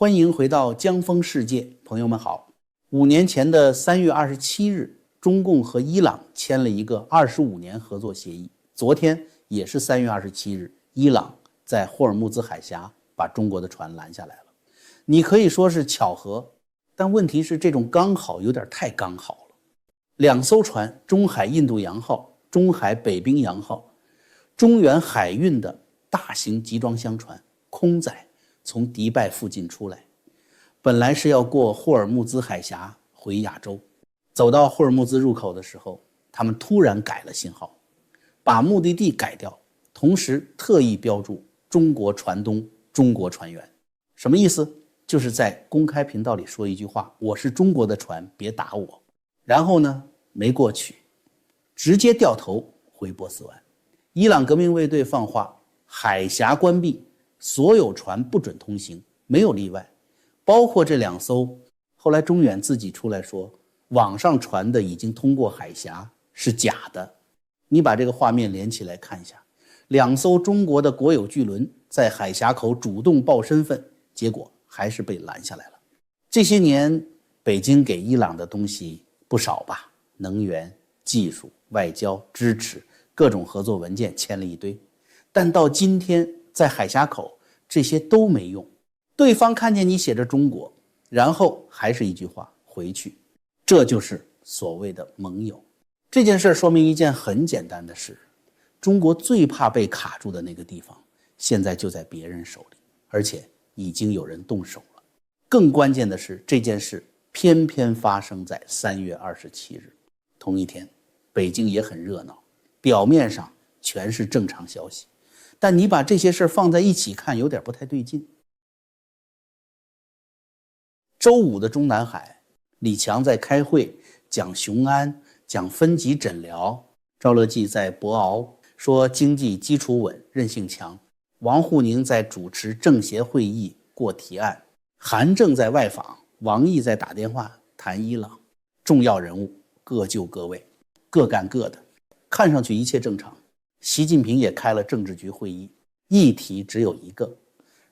欢迎回到江风世界，朋友们好。5年前的3月27日，中共和伊朗签了一个25年合作协议。昨天也是3月27日，伊朗在霍尔木兹海峡把中国的船拦下来了。你可以说是巧合，但问题是这种刚好有点太刚好了。2艘船，中海印度洋号、中海北冰洋号，中远海运的大型集装箱船，空载从迪拜附近出来，本来是要过霍尔木兹海峡回亚洲。走到霍尔木兹入口的时候，他们突然改了信号，把目的地改掉，同时特意标注中国船东、中国船员。什么意思？就是在公开频道里说一句话，我是中国的船，别打我。然后呢，没过去，直接掉头回波斯湾。伊朗革命卫队放话，海峡关闭，所有船不准通行，没有例外，包括这2艘。后来中远自己出来说，网上传的已经通过海峡是假的。你把这个画面连起来看一下，2艘中国的国有巨轮在海峡口主动报身份，结果还是被拦下来了。这些年北京给伊朗的东西不少吧，能源、技术、外交、支持，各种合作文件签了一堆，但到今天在海峡口这些都没用。对方看见你写着中国，然后还是一句话，回去。这就是所谓的盟友。这件事说明一件很简单的事，中国最怕被卡住的那个地方，现在就在别人手里，而且已经有人动手了。更关键的是，这件事偏偏发生在3月27日。同一天，北京也很热闹，表面上全是正常消息，但你把这些事放在一起看，有点不太对劲。周5的中南海，李强在开会讲雄安，讲分级诊疗，赵乐际在博鳌说经济基础稳，韧性强，王沪宁在主持政协会议过提案，韩正在外访，王毅在打电话谈伊朗。重要人物各就各位，各干各的，看上去一切正常。习近平也开了政治局会议，议题只有一个，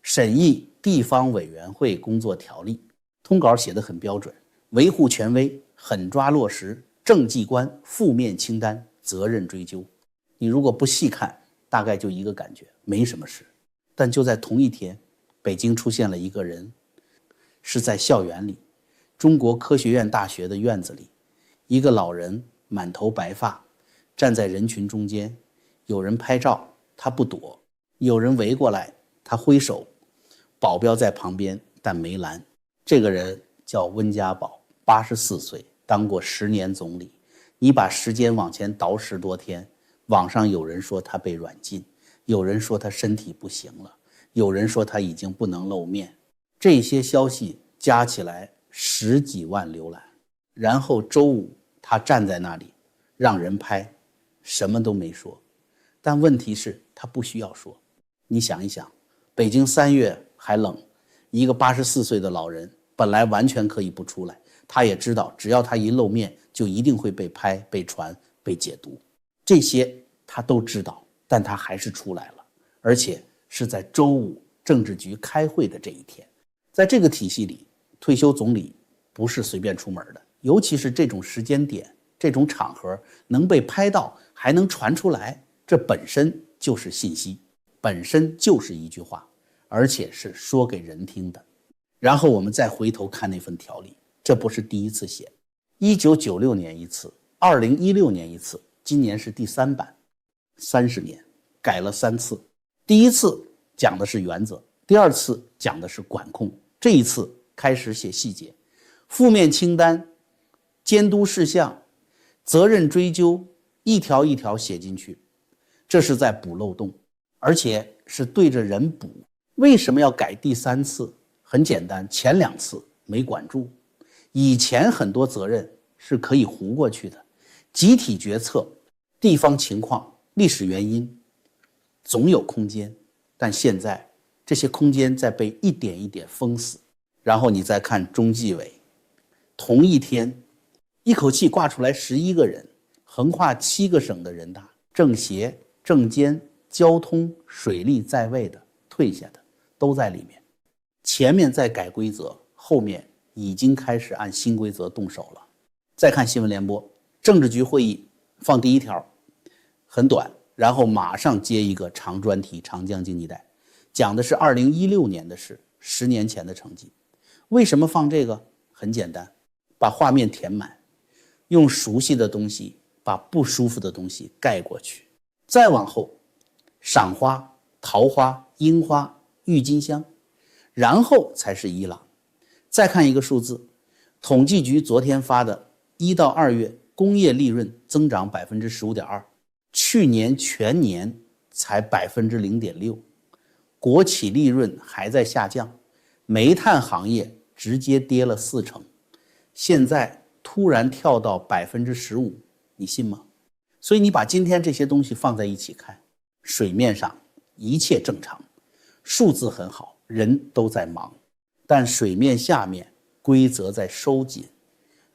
审议地方委员会工作条例。通稿写得很标准，维护权威，狠抓落实，政绩观，负面清单，责任追究。你如果不细看，大概就一个感觉，没什么事。但就在同一天，北京出现了一个人，是在校园里，中国科学院大学的院子里，一个老人满头白发，站在人群中间，有人拍照，他不躲，有人围过来，他挥手，保镖在旁边，但没拦。这个人叫温家宝，84岁，当过10年总理。你把时间往前倒10多天，网上有人说他被软禁，有人说他身体不行了，有人说他已经不能露面，这些消息加起来10几万浏览。然后周5他站在那里让人拍，什么都没说。但问题是他不需要说。你想一想，北京3月还冷，一个84岁的老人本来完全可以不出来，他也知道只要他一露面就一定会被拍、被传、被解读，这些他都知道，但他还是出来了，而且是在周5政治局开会的这一天。在这个体系里，退休总理不是随便出门的，尤其是这种时间点、这种场合能被拍到还能传出来，这本身就是信息，本身就是一句话，而且是说给人听的。然后我们再回头看那份条例，这不是第一次写，1996年一次，2016年一次，今年是第3版，30年改了3次。第一次讲的是原则，第2次讲的是管控，这一次开始写细节，负面清单、监督事项、责任追究，一条一条写进去，这是在补漏洞，而且是对着人补。为什么要改第3次？很简单，前2次没管住，以前很多责任是可以糊过去的，集体决策、地方情况、历史原因总有空间，但现在这些空间在被一点一点封死。然后你再看中纪委，同一天一口气挂出来11个人，横跨7个省的人大、政协、政监、交通、水利在位的、退下的都在里面。前面在改规则，后面已经开始按新规则动手了。再看新闻联播，政治局会议放第一条，很短，然后马上接一个长专题，长江经济带，讲的是2016年的事，10年前的成绩。为什么放这个？很简单，把画面填满，用熟悉的东西把不舒服的东西盖过去。再往后，赏花、桃花、樱花、郁金香，然后才是伊朗。再看一个数字，统计局昨天发的1到2月工业利润增长 15.2%， 去年全年才 0.6%， 国企利润还在下降，煤炭行业直接跌了40%，现在突然跳到 15%， 你信吗？所以你把今天这些东西放在一起看，水面上一切正常，数字很好，人都在忙，但水面下面规则在收紧，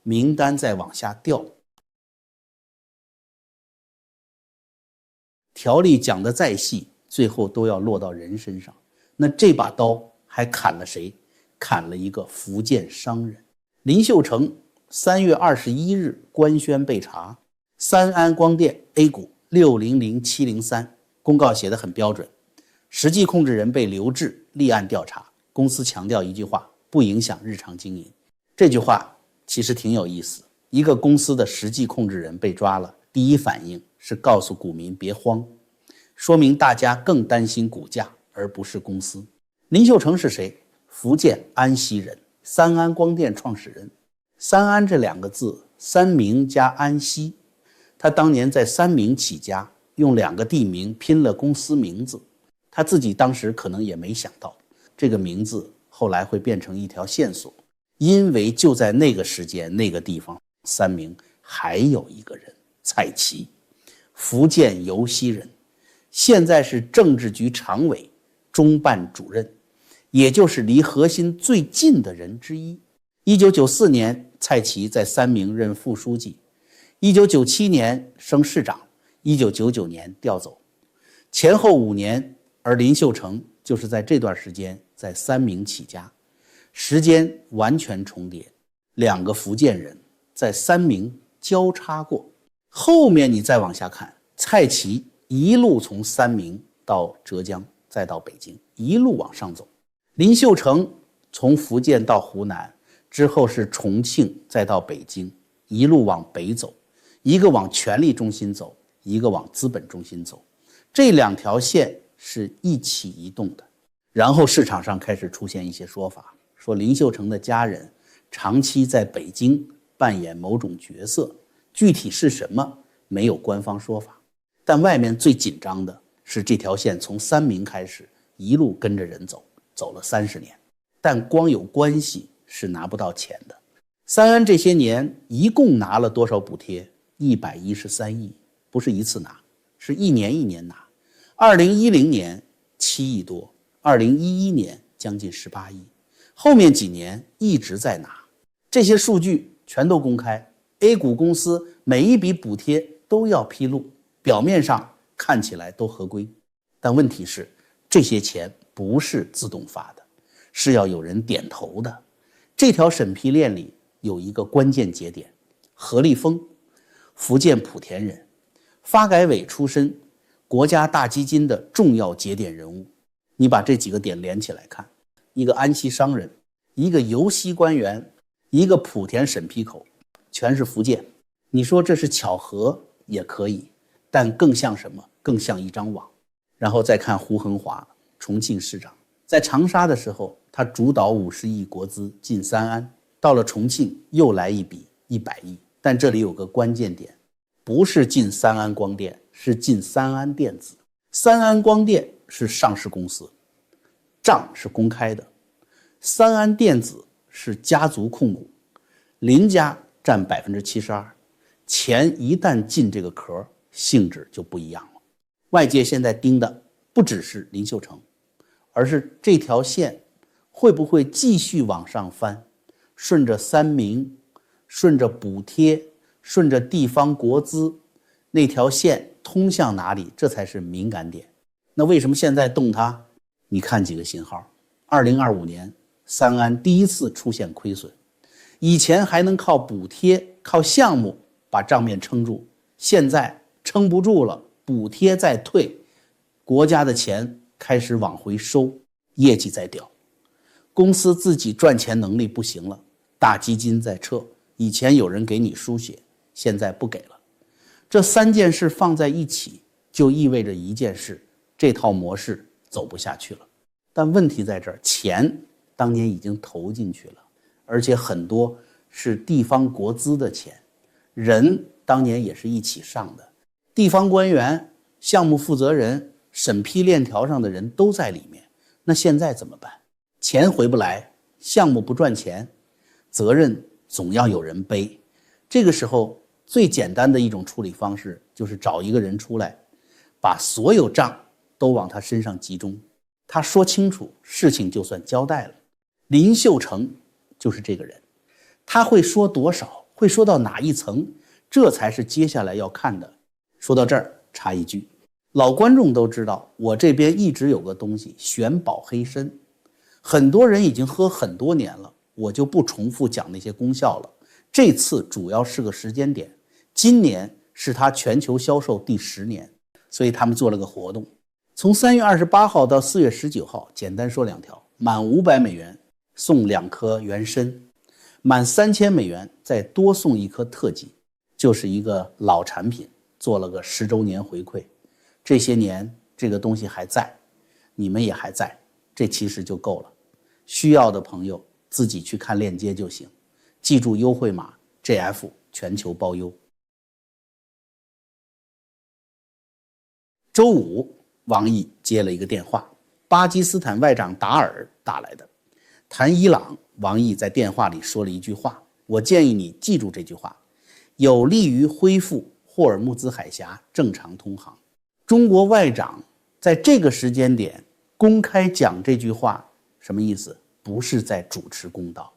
名单在往下掉。条例讲得再细，最后都要落到人身上。那这把刀还砍了谁？砍了一个福建商人林秀成。3月21日官宣被查，三安光电 A 股600703，公告写得很标准，实际控制人被留置，立案调查。公司强调一句话，不影响日常经营。这句话其实挺有意思，一个公司的实际控制人被抓了，第一反应是告诉股民别慌，说明大家更担心股价而不是公司。林秀成是谁？福建安溪人，三安光电创始人。三安这2个字，三明加安溪，他当年在三明起家，用2个地名拼了公司名字，他自己当时可能也没想到这个名字后来会变成一条线索，因为就在那个时间那个地方，三明还有一个人蔡奇，福建尤溪人，现在是政治局常委、中办主任，也就是离核心最近的人之一。1994年蔡奇在三明任副书记，1997年升市长，1999年调走，前后5年，而林秀成就是在这段时间在三明起家，时间完全重叠，2个福建人在三明交叉过。后面你再往下看，蔡奇一路从三明到浙江再到北京，一路往上走。林秀成从福建到湖南之后是重庆再到北京，一路往北走，一个往权力中心走，一个往资本中心走，这2条线是一起移动的。然后市场上开始出现一些说法，说林秀成的家人长期在北京扮演某种角色，具体是什么没有官方说法，但外面最紧张的是这条线从三明开始一路跟着人走，走了30年，但光有关系是拿不到钱的。三安这些年一共拿了多少补贴？113亿，不是一次拿，是一年一年拿。2010年7亿多，2011年将近18亿，后面几年一直在拿。这些数据全都公开， A 股公司每一笔补贴都要披露，表面上看起来都合规，但问题是这些钱不是自动发的，是要有人点头的。这条审批链里有一个关键节点，何立峰，福建莆田人，发改委出身，国家大基金的重要节点人物。你把这几个点连起来看，一个安溪商人，一个尤溪官员，一个莆田审批口，全是福建。你说这是巧合也可以，但更像什么？更像一张网。然后再看胡恒华，重庆市长，在长沙的时候他主导50亿国资进三安，到了重庆又来一笔100亿。但这里有个关键点，不是进三安光电，是进三安电子。三安光电是上市公司，账是公开的，三安电子是家族控股，林家占 72%， 钱一旦进这个壳，性质就不一样了。外界现在盯的不只是林秀成，而是这条线会不会继续往上翻，顺着三明，顺着补贴，顺着地方国资，那条线通向哪里，这才是敏感点。那为什么现在动它？你看几个信号。2025年三安第一次出现亏损。以前还能靠补贴、靠项目把账面撑住，现在撑不住了，补贴在退，国家的钱开始往回收，业绩在掉，公司自己赚钱能力不行了，大基金在撤，以前有人给你输血，现在不给了。这三件事放在一起，就意味着一件事，这套模式走不下去了。但问题在这儿，钱当年已经投进去了，而且很多是地方国资的钱，人当年也是一起上的，地方官员、项目负责人、审批链条上的人都在里面。那现在怎么办？钱回不来，项目不赚钱，责任总要有人背。这个时候最简单的一种处理方式就是找一个人出来，把所有账都往他身上集中，他说清楚，事情就算交代了。林秀成就是这个人，他会说多少，会说到哪一层，这才是接下来要看的。说到这儿插一句，老观众都知道我这边一直有个东西玄宝黑参，很多人已经喝很多年了，我就不重复讲那些功效了。这次主要是个时间点，今年是它全球销售第10年，所以他们做了个活动，从3月28号到4月19号，简单说2条，满500美元送2颗原参，满3000美元再多送1颗特级，就是一个老产品，做了个10周年回馈。这些年这个东西还在，你们也还在，这其实就够了。需要的朋友自己去看链接就行，记住优惠码 GF 全球包邮。周五，王毅接了一个电话，巴基斯坦外长达尔打来的，谈伊朗。王毅在电话里说了一句话，我建议你记住这句话，有利于恢复霍尔木兹海峡正常通航。中国外长在这个时间点公开讲这句话，什么意思？不是在主持公道，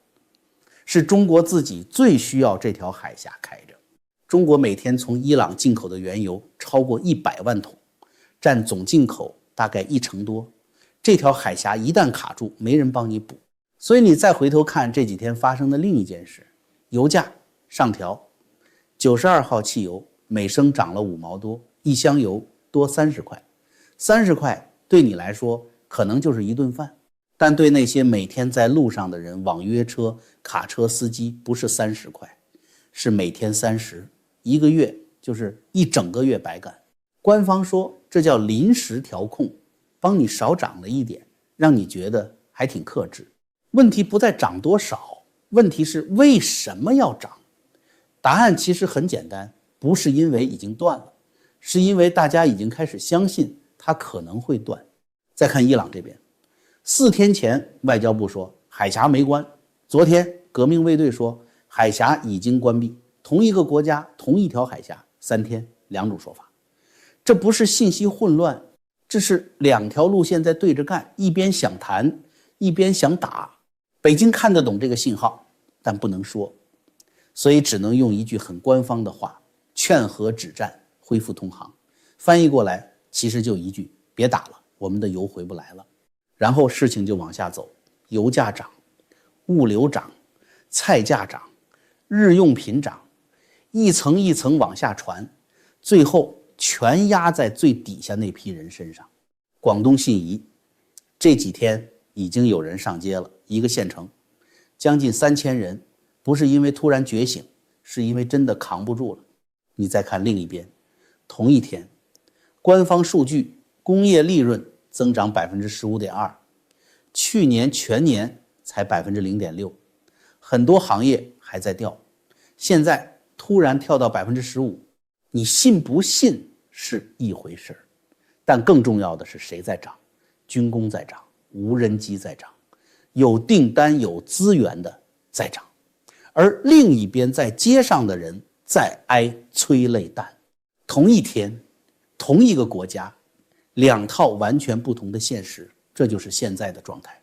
是中国自己最需要这条海峡开着。中国每天从伊朗进口的原油超过100万桶，占总进口大概1成多。这条海峡一旦卡住，没人帮你补。所以你再回头看这几天发生的另一件事，油价上调，92号汽油每升涨了5毛多，一箱油多30块，30块对你来说可能就是一顿饭，但对那些每天在路上的人，网约车、卡车司机不是30块，是每天30，一个月就是一整个月白干。官方说这叫临时调控，帮你少涨了一点，让你觉得还挺克制。问题不在涨多少，问题是为什么要涨？答案其实很简单，不是因为已经断了，是因为大家已经开始相信它可能会断。再看伊朗这边，4天前外交部说海峡没关，昨天革命卫队说海峡已经关闭，同一个国家同一条海峡，3天2种说法。这不是信息混乱，这是2条路线在对着干，一边想谈一边想打。北京看得懂这个信号，但不能说，所以只能用一句很官方的话，劝和止战，恢复通航。翻译过来其实就一句，别打了，我们的油回不来了。然后事情就往下走，油价涨，物流涨，菜价涨，日用品涨，一层一层往下传，最后全压在最底下那批人身上。广东信宜这几天已经有人上街了，一个县城将近3000人，不是因为突然觉醒，是因为真的扛不住了。你再看另一边，同一天官方数据工业利润增长 15.2%， 去年全年才 0.6%， 很多行业还在掉，现在突然跳到 15%， 你信不信是一回事，但更重要的是谁在涨？军工在涨，无人机在涨，有订单有资源的在涨，而另一边在街上的人在挨催泪弹。同一天同一个国家，2套完全不同的现实，这就是现在的状态。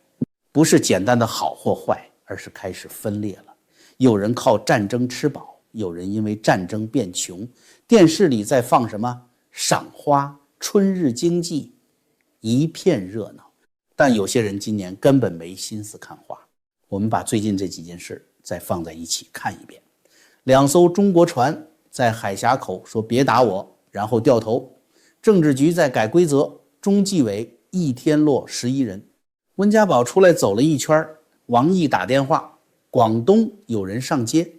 不是简单的好或坏，而是开始分裂了。有人靠战争吃饱，有人因为战争变穷。电视里在放什么赏花、春日经济，一片热闹。但有些人今年根本没心思看花。我们把最近这几件事再放在一起看一遍。2艘中国船在海峡口说别打我，然后掉头。政治局在改规则，中纪委一天落11人。温家宝出来走了一圈，王毅打电话，广东有人上街。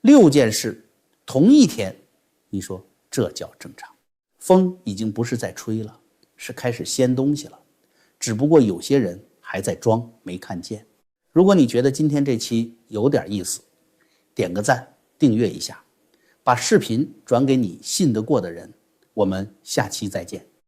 6件事同一天，你说这叫正常？风已经不是在吹了，是开始掀东西了，只不过有些人还在装没看见。如果你觉得今天这期有点意思，点个赞，订阅一下，把视频转给你信得过的人。我们下期再见。